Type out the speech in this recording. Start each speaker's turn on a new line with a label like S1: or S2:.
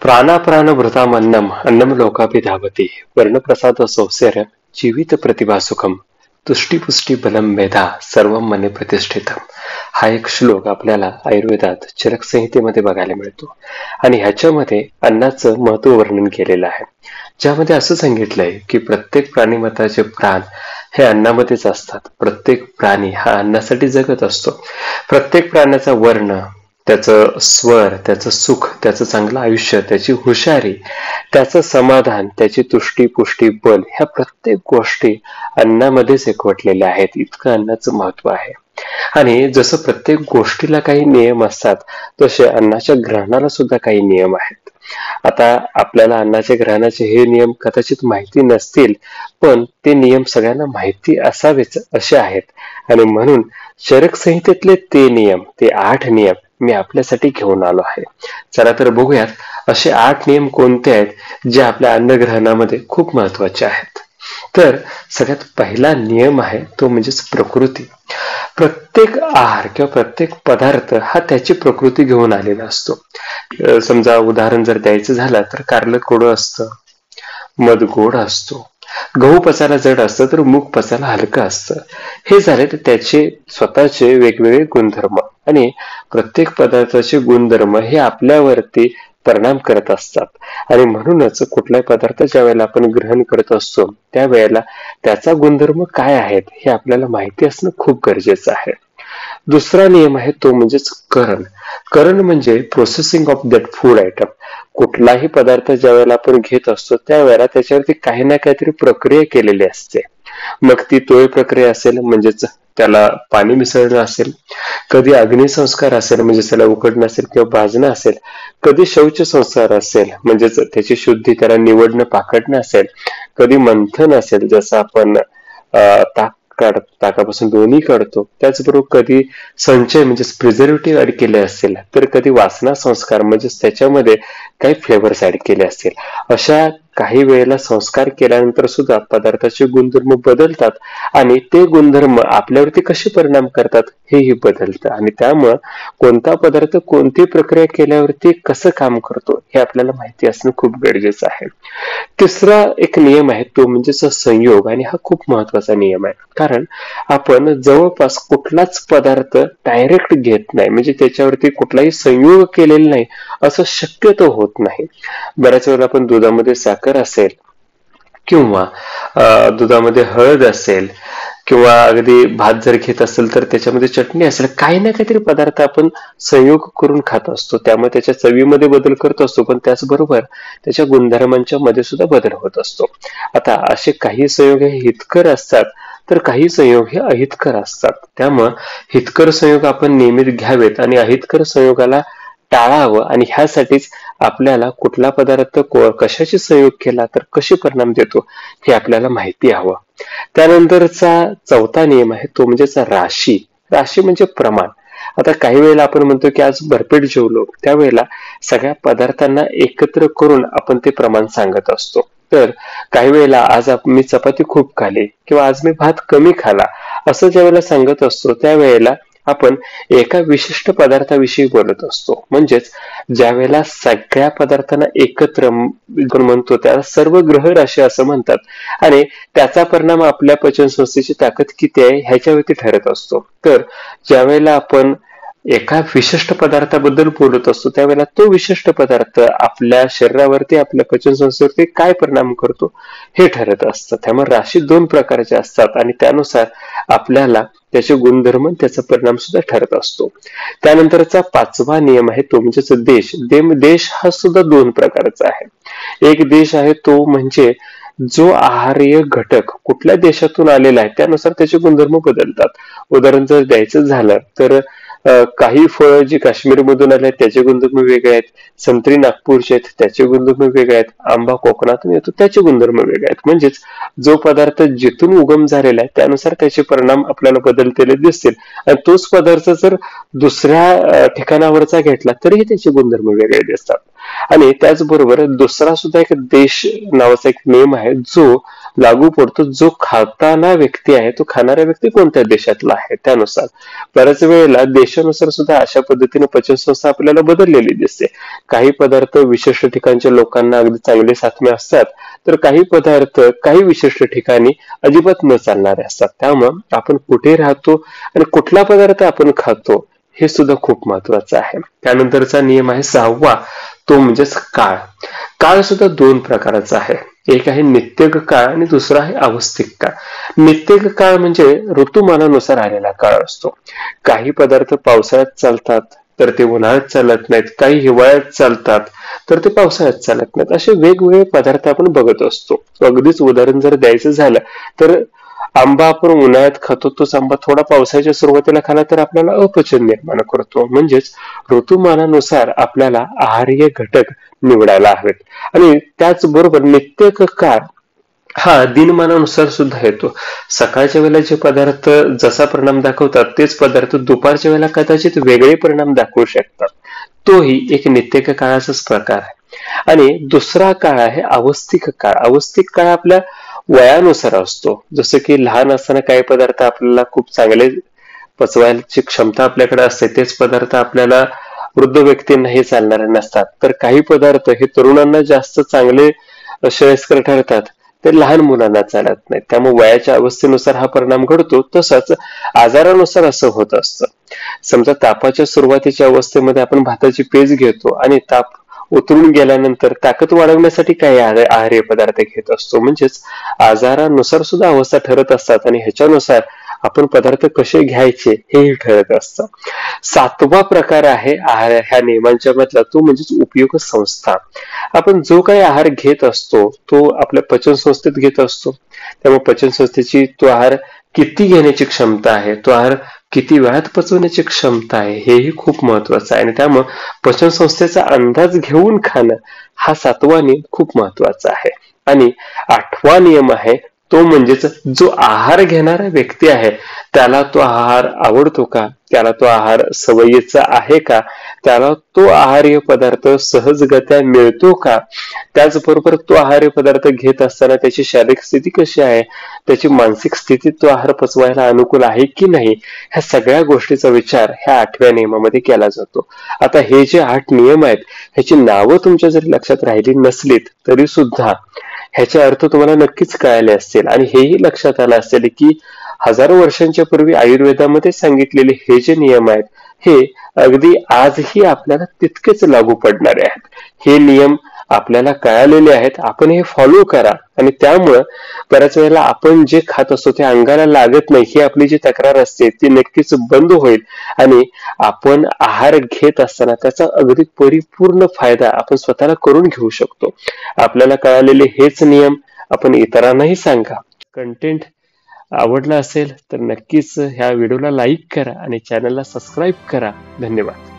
S1: प्राणाप्राणभृतामन्नम् अन्नं लोकाभिधावति वर्णप्रसाद सौसेर जीवित प्रतिभासुखम तुष्टिपुष्टी बलम मेधा सर्वं मने प्रतिष्ठितम. हा एक श्लोक आपल्याला आयुर्वेदात चरक संहितेमध्ये बघायला मिळतो आणि ह्याच्यामध्ये अन्नाचं महत्व वर्णन केलेलं आहे, ज्यामध्ये असं सांगितलंय की प्रत्येक प्राणीमात्राचे प्राण हे अन्नामध्येच असतात. प्रत्येक प्राणी हा अन्नासाठी जगत असतो. प्रत्येक प्राण्याचा वर्ण, त्याचं स्वर, त्याचं सुख, त्याचं चांगलं आयुष्य, त्याची हुशारी, त्याचं समाधान, त्याची तुष्टी पुष्टी बल, ह्या प्रत्येक गोष्टी अन्नामध्येच एकवटलेल्या आहेत. इतकं अन्नाचं महत्व आहे. आणि जसं प्रत्येक गोष्टीला काही नियम असतात, तसे अन्नाच्या ग्रहणाला सुद्धा काही नियम आहेत. आता आपल्याला अन्नाच्या ग्रहणाचे हे नियम कदाचित माहिती नसतील, पण ते नियम सगळ्यांना माहिती असावेच असे आहेत. आणि म्हणून चरक संहितेतले ते नियम, ते 8 नियम मी आपल्यासाठी घेऊन आलो आहे. चला तर बघूयात असे 8 नियम कोणते आहेत जे आपल्या अन्नग्रहणामध्ये खूप महत्वाचे आहेत. तर सगळ्यात पहिला नियम आहे तो म्हणजेच प्रकृती. प्रत्येक आहार किंवा प्रत्येक पदार्थ हा त्याची प्रकृती घेऊन आलेला असतो. समजा उदाहरण जर द्यायचं झालं तर कारलं कोरडं असतं, मध गोड असतो, गहू पचायला जड असतं तर मूग पचायला हलकं असतं. हे झाले तर त्याचे स्वतःचे वेगवेगळे गुणधर्म, आणि प्रत्येक पदार्थाचे गुणधर्म हे आपल्यावरती परिणाम करत असतात. आणि म्हणूनच कुठलाही पदार्थ ज्या वेळेला आपण ग्रहण करत असतो त्यावेळेला त्याचा गुणधर्म काय आहेत हे आपल्याला माहिती असणं खूप गरजेचं आहे. दुसरा नियम आहे तो म्हणजेच करण. करण म्हणजे processing of that food item. कुठलाही पदार्थ ज्या वेळेला आपण घेत असतो त्यावेळेला त्याच्यावरती काही ना काहीतरी प्रक्रिया केलेली असते. मग ती तोय प्रक्रिया असेल म्हणजेच त्याला पाणी मिसळणं असेल, कधी अग्निसंस्कार असेल म्हणजेच त्याला उकडणं असेल किंवा भाजणं असेल, कधी शौच संस्कार असेल म्हणजेच त्याची शुद्धी, त्याला निवडणं पाकडणं असेल, कधी मंथन असेल जसं आपण ताकापासून दोन्ही काढतो, त्याचबरोबर कधी संचय म्हणजेच प्रिझर्वेटिव्ह ऍड केले असेल, तर कधी वासना संस्कार म्हणजेच त्याच्यामध्ये काही फ्लेवर्स ऍड केले असतील. अशा काही वेळेला संस्कार केल्यानंतर सुद्धा पदार्थाचे गुणधर्म बदलतात आणि ते गुणधर्म आपल्यावरती कसे परिणाम करतात हेही बदलतं. आणि त्यामुळं कोणता पदार्थ कोणती प्रक्रिया केल्यावरती कसं काम करतो हे आपल्याला माहिती असणं खूप गरजेचं आहे. तिसरा एक नियम आहे तो म्हणजेच संयोग, आणि हा खूप महत्वाचा नियम आहे. कारण आपण जवळपास कुठलाच पदार्थ डायरेक्ट घेत नाही, म्हणजे त्याच्यावरती कुठलाही संयोग केलेला नाही असं शक्यतो होत नाही. बऱ्याच वेळेला आपण दुधामध्ये साखर असेल किंवा दुधामध्ये हळद असेल किंवा अगदी भात जर घेत असेल तर त्याच्यामध्ये चटणी असेल, काही ना काहीतरी पदार्थ आपण संयोग करून खात असतो. त्यामुळे त्याच्या चवीमध्ये बदल करत असतो, पण त्याचबरोबर त्याच्या गुणधर्मांच्या मध्ये सुद्धा बदल होत असतो. आता असे काही संयोग हे हितकर असतात तर काही संयोग हे अहितकर असतात. त्यामुळे हितकर संयोग आपण नियमित घ्यावेत आणि अहितकर संयोगाला टाळावं. आणि ह्यासाठीच आपल्याला कुठला पदार्थ कशाशी संयोग केला तर कशी परिणाम देतो हे आपल्याला माहिती हवं. त्यानंतरचा चौथा नियम आहे तो म्हणजेच राशी. राशी म्हणजे प्रमाण. आता काही वेळेला आपण म्हणतो की आज भरपेट जेवलो, त्यावेळेला सगळ्या पदार्थांना एकत्र करून आपण ते प्रमाण सांगत असतो. तर काही वेळेला आज मी चपाती खूप खाल्ली किंवा आज मी भात कमी खाला असं ज्या वेळेला सांगत असतो त्यावेळेला आपण एका विशिष्ट पदार्थाविषयी बोलत असतो. म्हणजेच ज्या वेळेला सगळ्या पदार्थांना एकत्र म्हणतो त्याला सर्व ग्रह राशी असं म्हणतात, आणि त्याचा परिणाम आपल्या पचन संस्थेची ताकद किती आहे ह्याच्यावरती ठरत असतो. तर ज्या वेळेला आपण एका विशिष्ट पदार्थाबद्दल बोलत असतो त्यावेळेला तो विशिष्ट पदार्थ आपल्या शरीरावरती, आपल्या पचन संस्थेवरती काय परिणाम करतो हे ठरत असतं. त्यामुळे राशी 2 प्रकारच्या असतात आणि त्यानुसार आपल्याला त्याचे गुणधर्म, त्याचा परिणाम सुद्धा ठरत असतो. त्यानंतरचा 5वा नियम आहे तो म्हणजेच देश. देश हा सुद्धा 2 प्रकारचा आहे. एक देश आहे तो म्हणजे जो आहार्य घटक कुठल्या देशातून आलेला आहे त्यानुसार त्याचे गुणधर्म बदलतात. उदाहरण जर द्यायचं झालं तर काही फळं जी काश्मीर मधून आले आहेत त्याचे गुणधर्म वेगळे आहेत, संत्री नागपूरचे आहेत त्याचे गुणधर्म वेगळे आहेत, आंबा कोकणातून येतो त्याचे गुणधर्म वेगळे आहेत. म्हणजेच जो पदार्थ जिथून उगम झालेला आहे त्यानुसार त्याचे परिणाम आपल्याला बदललेले दिसतील. आणि तोच पदार्थ जर दुसऱ्या ठिकाणावरचा घेतला तरीही त्याचे गुणधर्म वेगळे दिसतात. आणि त्याचबरोबर दुसरा सुद्धा एक देश नावाचा एक नियम आहे जो लागू पडतो जो खाताना व्यक्ती आहे तो खाणारा व्यक्ती कोणत्या देशातला आहे त्यानुसार. बऱ्याच वेळेला देशानुसार सुद्धा अशा पद्धतीने पचनसंस्था आपल्याला बदललेली दिसते. काही पदार्थ विशिष्ट ठिकाणच्या लोकांना अगदी चांगले साधने असतात, तर काही पदार्थ काही विशिष्ट ठिकाणी अजिबात न चालणारे असतात. त्यामुळे आपण कुठे राहतो आणि कुठला पदार्थ आपण खातो हे सुद्धा खूप महत्वाचं आहे. त्यानंतरचा नियम आहे 6वा, तो म्हणजेच काळ. काळ सुद्धा दोन प्रकारचा आहे. एक आहे नित्यक काळ आणि दुसरा आहे अवस्थिक काळ. नित्यक काळ म्हणजे ऋतुमानानुसार आलेला काळ असतो. काही पदार्थ पावसाळ्यात चालतात तर ते उन्हाळ्यात चालत नाहीत, काही हिवाळ्यात चालतात तर ते पावसाळ्यात चालत नाहीत. असे वेगवेगळे पदार्थ आपण बघत असतो. अगदीच उदाहरण जर द्यायचं झालं तर आंबा आपण उन्हाळ्यात खातो, तोच आंबा थोडा पावसाच्या सुरुवातीला खाला तर आपल्याला अपचन निर्माण करतो. म्हणजेच ऋतुमानानुसार आपल्याला आहार्य घटक निवडायला हवेत. आणि त्याचबरोबर नित्यक काळ हा दिनमानानुसार सुद्धा येतो. सकाळच्या वेळेला जे पदार्थ जसा परिणाम दाखवतात तेच पदार्थ दुपारच्या वेळेला कदाचित वेगळे परिणाम दाखवू शकतात. तोही एक नित्यक काळाचाच प्रकार आहे. आणि दुसरा काळ आहे अवस्थिक काळ. अवस्थिक काळ आपल्या वयानुसार असतो. जसं की लहान असताना काही पदार्थ आपल्याला खूप चांगले पचवायची क्षमता आपल्याकडे असते, तेच पदार्थ आपल्याला वृद्ध व्यक्तींनाही चालणारे नसतात. तर काही पदार्थ हे तरुणांना जास्त चांगले श्रेयस्कर ठरतात, ते लहान मुलांना चालत नाहीत. त्यामुळे वयाच्या अवस्थेनुसार हा परिणाम घडतो. तसंच आजारानुसार असं होत असतं. समजा तापाच्या सुरुवातीच्या अवस्थेमध्ये आपण भाताची पेज घेतो आणि ताप उतरून गेल्यानंतर ताकद वाढवण्यासाठी काही आहार्य पदार्थ घेत असतो. म्हणजेच आजारानुसार सुद्धा अवस्था ठरत असतात आणि ह्याच्यानुसार आपण पदार्थ कसे घ्यायचे हेही ठरत असतं. 7वा प्रकार आहे आहार ह्या नियमांच्या मधला, तो म्हणजे उपयोग संस्था. आपण जो काही आहार घेत असतो तो आपल्या पचन संस्थेत घेत असतो. त्यामुळे पचन संस्थेची तो आहार किती घेण्याची क्षमता आहे, तो आहार किती वेळात पचवण्याची क्षमता आहे, हेही खूप महत्वाचं आहे. आणि त्यामुळे पचन संस्थेचा अंदाज घेऊन खाणं हा 7वा नियम खूप महत्वाचा आहे. आणि 8वा नियम आहे तो म्हणजेच जो आहार घेणारा व्यक्ती आहे त्याला तो आहार आवडतो का, त्याला तो आहार सवयीचा आहे का, त्याला तो आहार्य पदार्थ सहजगत्या मिळतो का, त्याचबरोबर तो आहार्य पदार्थ घेत असताना त्याची शारीरिक स्थिती कशी आहे, त्याची मानसिक स्थिती तो आहार पचवायला अनुकूल आहे की नाही, ह्या सगळ्या गोष्टीचा विचार ह्या 8व्या नियमामध्ये केला जातो. आता हे जे 8 नियम आहेत ह्याची नावं तुमच्या जरी लक्षात राहिली नसलीत तरी सुद्धा ह्याचे अर्थ तुम्हाला नक्कीच कळाले असतील. आणि हेही लक्षात आलं असेल की हजारो वर्षांच्या पूर्वी आयुर्वेदामध्ये सांगितलेले हे जे नियम आहेत हे अगदी आजही आपल्याला तितकेच लागू पडणारे आहेत. हे नियम आपल्याला कळालेले आहेत, आपण हे फॉलो करा. आणि त्यामुळं बऱ्याच वेळेला आपण जे खात असतो ते अंगाला लागत नाही ही आपली जी तक्रार असते ती नक्कीच बंद होईल. आणि आपण आहार घेत असताना त्याचा अगदी परिपूर्ण फायदा आपण स्वतःला करून घेऊ शकतो. आपल्याला कळालेले हेच नियम आपण इतरांनाही सांगा. कंटेंट आवडला असेल तर नक्कीच ह्या व्हिडिओला लाईक करा आणि चॅनलला सबस्क्राईब करा. धन्यवाद.